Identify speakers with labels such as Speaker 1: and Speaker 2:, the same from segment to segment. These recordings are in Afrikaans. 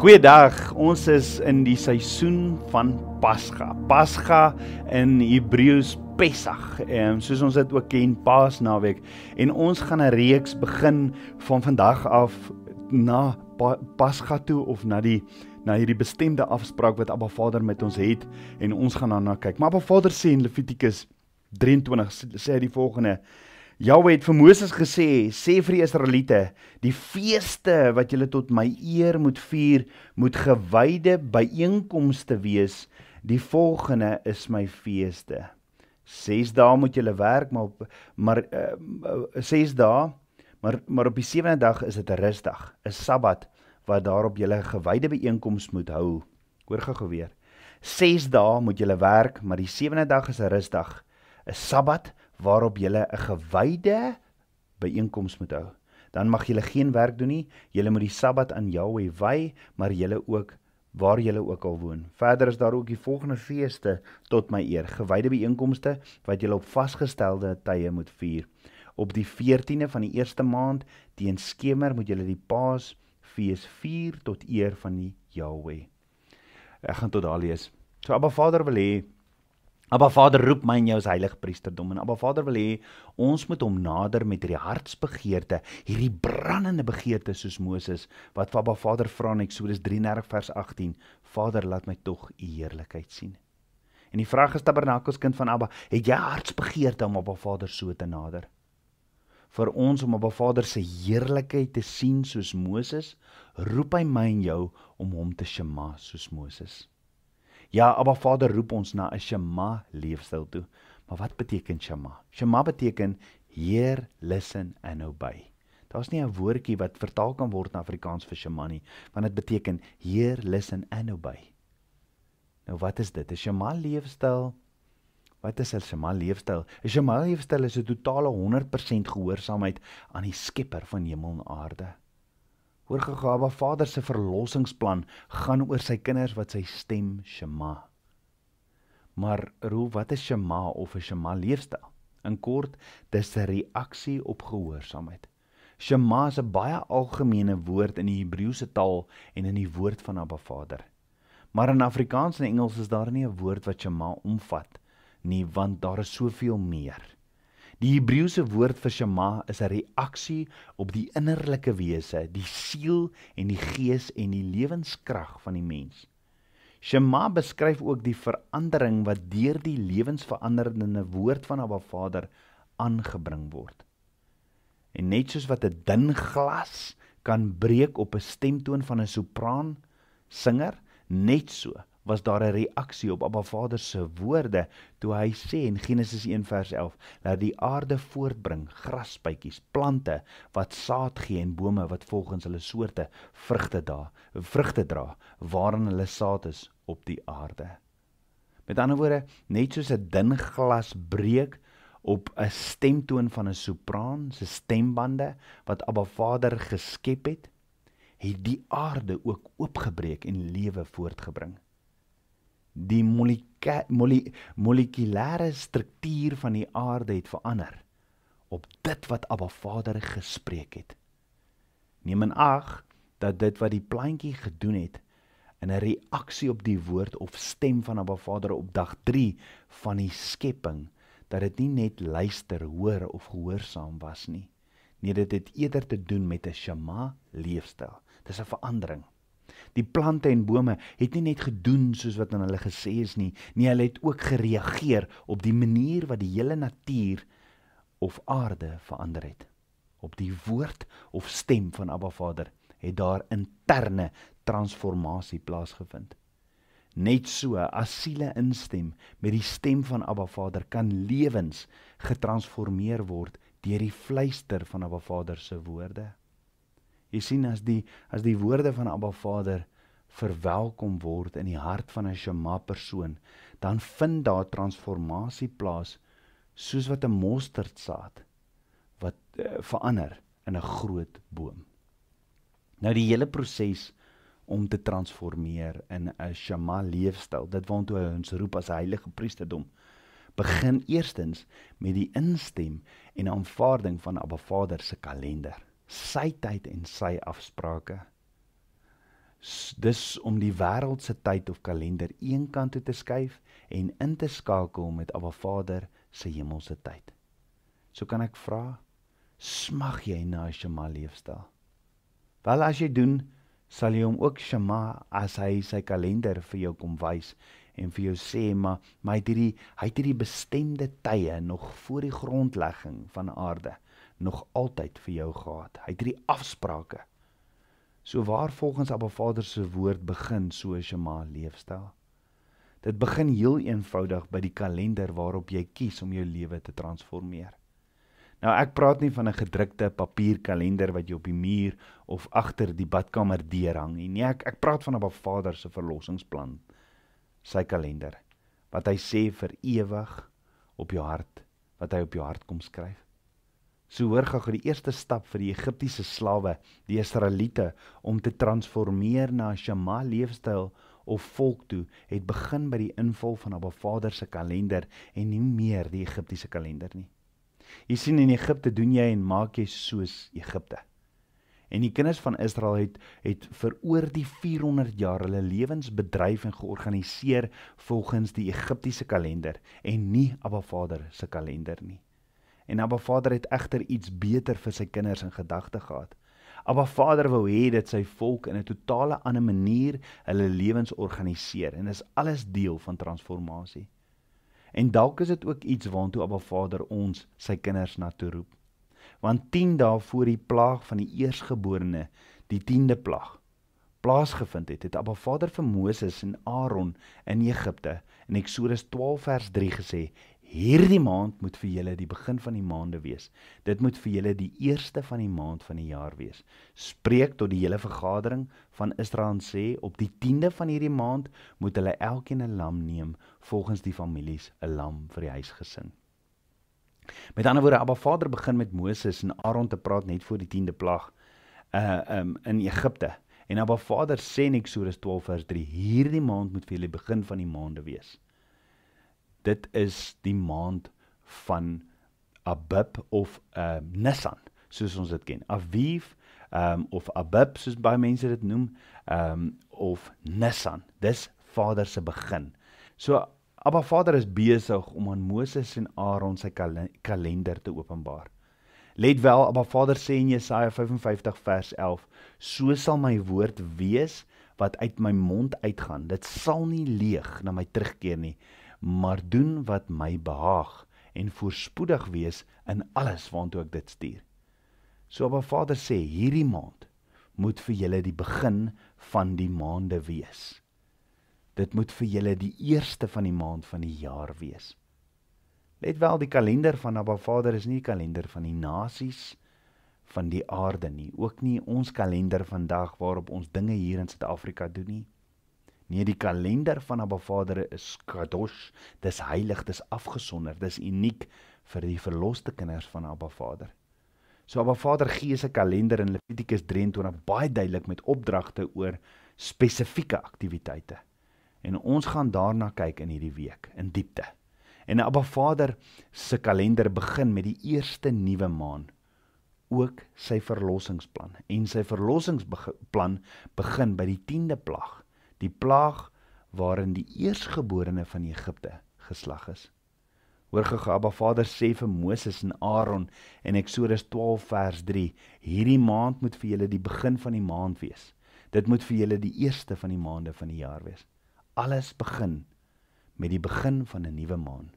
Speaker 1: Goeiedag, ons is in die seisoen van Pascha. Pascha in Hebreëus Pesach, soos ons dit ook ken, Paasnaweek. En ons gaan 'n reeks begin van vandag af na Pascha toe of na hierdie bestemde afspraak wat Abba Vader met ons het en ons gaan daarna kyk. Maar Abba Vader sê in Levitikus 23 sê hy die volgende: Jahwe het vir Moses gesê, sê vir die Israeliete, die feeste wat julle tot my eer moet vier, moet gewyde byeenkomste wees. Die volgende is my feeste. 6 dae moet julle werk, maar 6 dae, maar op die 7de dag is dit 'n rusdag, 'n Sabbat, wat daarop julle gewyde byeenkoms moet hou. Hoor gou weer. 6 dae moet julle werk, maar die 7de dag is 'n rusdag, 'n Sabbat, waarop julle 'n gewyde byeenkoms moet hou. Dan mag julle geen werk doen nie, julle moet die Sabbat aan Jahwe wy, maar julle ook, waar julle ook al woon. Verder is daar ook die volgende feeste tot my eer, gewyde byeenkomste, wat julle op vasgestelde tye moet vier. Op die 14de van die eerste maand, teen skemer, moet julle die Paasfees vier tot eer van die Jahwe. Ek gaan tot daar lees. So Abba Vader wil hê, Abba Vader roep my en jou as heilige priesterdom, en Abba Vader wil hê, ons moet hom nader met hierdie hartsbegeerte, hierdie brandende begeerte soos Moses, wat vir Abba Vader vra in Eksodus 33 vers 18, Vader, laat my tog u heerlikheid sien. En die vraag is, tabernakelskind van Abba, het jy hartsbegeerte om Abba Vader so te nader? Vir ons om Abba Vader se heerlikheid te sien soos Moses, roep hy my en jou om hom te shema soos Moses. Ja, Abba Vader roep ons na 'n Shema leefstyl toe. Maar wat beteken Shema? Shema beteken hear, listen and obey. Daar's nie 'n woordjie wat vertaal kan word na Afrikaans vir Shema nie, want dit beteken hear, listen and obey. Nou wat is dit? 'n Shema leefstyl? Wat is 'n Shema leefstyl? 'n Shema leefstyl is 'n totale 100% gehoorsaamheid aan die Skepper van hemel en aarde. Hoor gou, Abba Vader se verlossingsplan gaan oor sy kinders wat sy stem Shema. Maar Roel, wat is Shema of 'n Shema leefstyl? In kort, dis 'n reaksie op gehoorsaamheid. Shema is 'n baie algemene woord in die Hebreëse taal en in die woord van Abba Vader. Maar in Afrikaans en Engels is daar nie 'n woord wat Shema omvat nie, want daar is soveel meer. Die Hebreëse woord vir Shema is 'n reaksie op die innerlike wese, die siel en die gees en die lewenskrag van die mens. Shema beskryf ook die verandering wat deur die lewensveranderende woord van Abba Vader aangebring word. En net soos wat 'n dun glas kan breek op 'n stemtoon van 'n sopraan singer, net so was daar 'n reaksie op Abba Vader se woorde, toe hy sê in Genesis 1 vers 11, laat die aarde voortbring, grasbytjies, plante, wat saad gee en bome wat volgens hulle soorte vrugte dra, waarin hulle saad is op die aarde. Met ander woorde, net soos 'n dun glas breek op 'n stemtoon van 'n sopraan, se stembande, wat Abba Vader geskep het die aarde ook oopgebreek en lewe voortgebring. Die molekulêre struktuur van die aarde het verander op dit wat Abba Vader gespreek het. Neem in ag dat dit wat die plantjie gedoen het in 'n reaksie op die woord of stem van Abba Vader op dag 3 van die skepping, dat dit nie net luister, hoor of gehoorsaam was nie. Nee, dit het eerder te doen met 'n Shema leefstyl. Dis 'n verandering. Die plante en bome het nie net gedoen soos wat aan hulle gesê is nie, hulle het ook gereageer op die manier wat die hele natuur of aarde verander het. Op die woord of stem van Abba Vader het daar interne transformasie plaasgevind. Net so, as siele instem met die stem van Abba Vader, kan lewens getransformeer word deur die fluister van Abba Vader se woorde. Jy sien, as die woorde van Abba Vader verwelkom word in die hart van 'n Shema persoon, dan vind daar transformasie plaas, soos wat 'n mosterdsaad wat verander in 'n groot boom. Nou die hele proses om te transformeer in 'n Shema leefstyl, dit waartoe hy ons roep as heilige priesterdom, begin eerstens met die instem en aanvaarding van Abba Vader se kalender, sy tyd en sy afsprake. Dis om die wêreldse tyd of kalender een kant toe te skuif en in te skakel met Abba Vader se hemelse tyd. So kan ek vra, smag jy na 'n Shema leefstyl? Wel, as jy doen, sal jy hom ook Shema as hy sy kalender vir jou kom wys en vir jou sê, maar hy het hierdie bestemde tye nog voor die grondlegging van aarde nog altyd vir jou gehad. Hy het hierdie afsprake. So waar volgens Abba Vader se woord begin so 'n Shema leefstyl? Dit begin heel eenvoudig by die kalender waarop jy kies om jou lewe te transformeer. Nou, ek praat nie van 'n gedrukte papierkalender wat jy op die muur of agter die badkamer deur hang nie. Nee, ek praat van Abba Vader se verlossingsplan, sy kalender, wat hy sê vir ewig op jou hart, wat hy op jou hart kom skryf. So hoor gou die eerste stap vir die Egiptiese slawe, die Israeliete, om te transformeer na 'n Shema leefstyl of volk toe, het begin by die invul van Abba Vader se kalender en nie meer die Egiptiese kalender nie. Jy sien, in Egipte doen jy en maak jy soos Egipte. En die kinders van Israel het vir oor die 400 jaar hulle lewens bedryf en georganiseer volgens die Egiptiese kalender en nie Abba Vader se kalender nie. En Abba Vader het egter iets beter vir sy kinders in gedagte gehad. Abba Vader wou hê dat sy volk in 'n totale ander manier hulle lewens organiseer en is alles deel van transformasie. En dalk is dit ook iets waartoe Abba Vader ons, sy kinders, na toe roep. Want 10 dae voor die plaag van die eersgeborene, die 10de plaag, plaasgevind het Abba Vader vir Moses en Aaron in Egipte in Eksodus 12 vers 3 gesê, hierdie maand moet vir julle die begin van die maande wees. Dit moet vir julle die eerste van die maand van die jaar wees. Spreek tot die hele vergadering van Israel en sê, op die 10de van hierdie maand moet hulle elkeen 'n lam neem, volgens die families 'n lam vir die huisgesin. Met ander woorde, Abba Vader begin met Moses en Aaron te praat net voor die 10de plaag in Egipte. En Abba Vader sê in Eksodus 12 vers 3, hierdie maand moet vir julle begin van die maande wees. Dit is die maand van Abib of Nisan, soos ons dit ken. Aviv of Abib, soos baie mense dit noem, of Nisan. Dis Vader se begin. So Abba Vader is besig om aan Moses en Aaron sy kalender te openbaar. Let wel, Abba Vader sê in Jesaja 55 vers 11, so sal my woord wees wat uit my mond uitgaan. Dit sal nie leeg na my terugkeer nie, maar doen wat my behaag en voorspoedig wees in alles waartoe ek dit stuur. So Abba Vader sê, hierdie maand moet vir julle die begin van die maande wees. Dit moet vir julle die eerste van die maand van die jaar wees. Let wel, die kalender van Abba Vader is nie die kalender van die nasies van die aarde nie, ook nie ons kalender vandag waarop ons dinge hier in Suid-Afrika doen nie. Nee, die kalender van Abba Vader is kadosh, dis heilig, dis afgesonder, dis uniek vir die verloste kinders van Abba Vader. So Abba Vader gee sy kalender in Levitikus 23 baie duidelik met opdragte oor spesifieke aktiwiteite. En ons gaan daarna kyk in hierdie week, in diepte. En Abba Vader se kalender begin met die eerste nuwe maan, ook sy verlossingsplan. En sy verlossingsplan begin by die 10de plaag, die plaag waarin die eersgeborene van Egipte geslag is. Hoor gou, Abba Vader sê vir Moses en Aaron in Eksodus 12 vers 3, hierdie maand moet vir julle die begin van die maand wees. Dit moet vir julle die eerste van die maande van die jaar wees. Alles begin met die begin van 'n nuwe maan.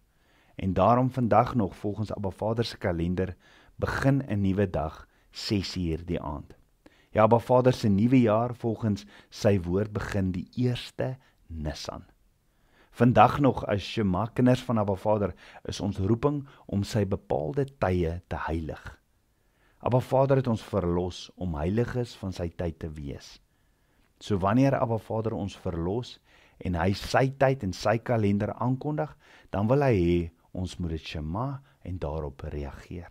Speaker 1: En daarom vandag nog, volgens Abba Vader se kalender, begin 'n nuwe dag 6:00 die aand. Ja, Abba Vader se nuwe jaar volgens sy woord begin die 1ste Nisan. Vandag nog as Shema kinders van Abba Vader is ons roeping om sy bepaalde tye te heilig. Abba Vader het ons verlos om heiliges van sy tyd te wees. So wanneer Abba Vader ons verlos en hy sy tyd en sy kalender aankondig, dan wil hy hê ons moet dit Shema en daarop reageer.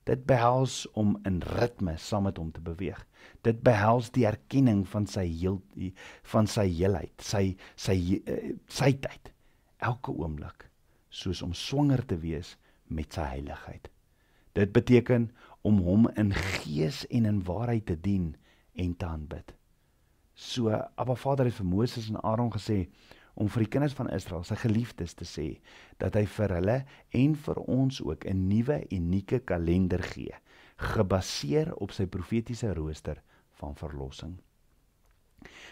Speaker 1: Dit behels om in ritme saam met hom te beweeg. Dit behels die erkenning van sy heelheid, sy tyd, elke oomblik, soos om swanger te wees met sy heiligheid. Dit beteken om hom in gees en in waarheid te dien en te aanbid. So, Abba Vader het vir Moses en Aaron gesê, om vir die kinders van Israel, sy geliefdes te sê, dat hy vir hulle en vir ons ook 'n nuwe, unieke kalender gee, gebaseer op sy profetiese rooster van verlossing.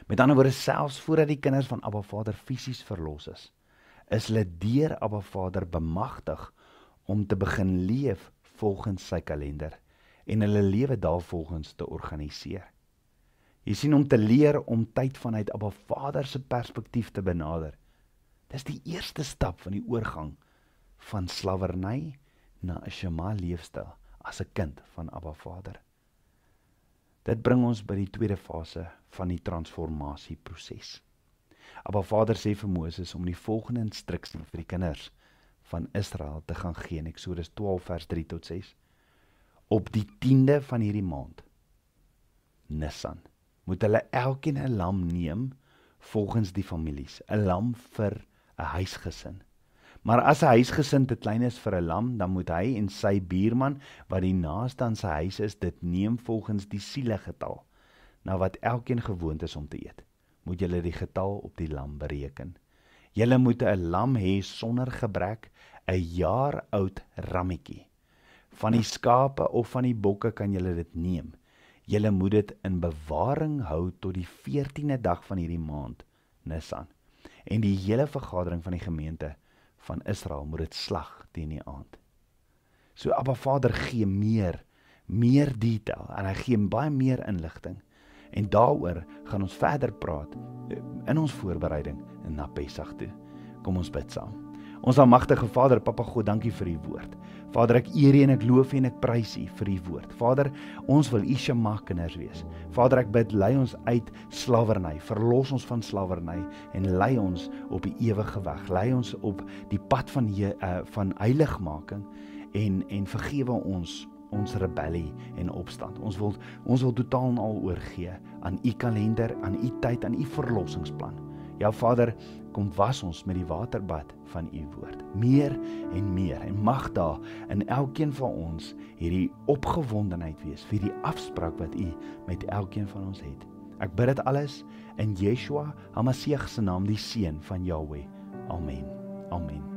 Speaker 1: Met ander woorde, selfs voordat die kinders van Abba Vader fisies verlos is hulle deur Abba Vader bemagtig om te begin leef volgens sy kalender en hulle lewe daarvolgens te organiseer. Jy sien, om te leer om tyd vanuit Abba Vader se perspektief te benader. Dis die eerste stap van die oorgang van slawerny na 'n Shema leefstyl as 'n kind van Abba Vader. Dit bring ons by die tweede fase van die transformasieproses. Abba Vader sê vir Moses om die volgende instruksie vir die kinders van Israel te gaan gee in Eksodus 12 vers 3 tot 6. Op die 10de van hierdie maand, Nisan, moet hulle elkeen 'n lam neem volgens die families, 'n lam vir 'n huisgesin. Maar as 'n huisgesin te klein is vir 'n lam, dan moet hy en sy buurman wat die naaste aan sy huis is, dit neem volgens die sielegetal, na wat elkeen gewoond is om te eet. Moet julle die getal op die lam bereken. Julle moet 'n lam hê sonder gebrek, 'n jaar oud rammetjie. Van die skape of van die bokke kan julle dit neem. Julle moet dit in bewaring hou tot die 14de dag van hierdie maand, Nisan. En die hele vergadering van die gemeente van Israel moet dit slag teen die aand. So Abba Vader gee meer detail en hy gee baie meer inligting. En daaroor gaan ons verder praat in ons voorbereiding na Pesach toe. Kom ons bid saam. Ons almagtige Vader, Papa God, dankie vir u woord. Vader, ek eer u en ek loof u en ek prys u vir u woord. Vader, ons wil u Shema kinders wees. Vader, ek bid, lei ons uit slawerny, verlos ons van slawerny en lei ons op die ewige weg. Lei ons op die pad van heiligmaking en vergewe ons rebellie en opstand. Ons wil totaal en al oorgee aan u kalender, aan u tyd, aan u verlossingsplan. Ja Vader, kom was ons met die waterbad van u woord. Meer en mag daar in elkeen van ons hierdie opgewondenheid wees vir die afspraak wat u met elkeen van ons het. Ek bid dit alles in Yeshua HaMashiach se naam, die Seun van Yahweh. Amen. Amen.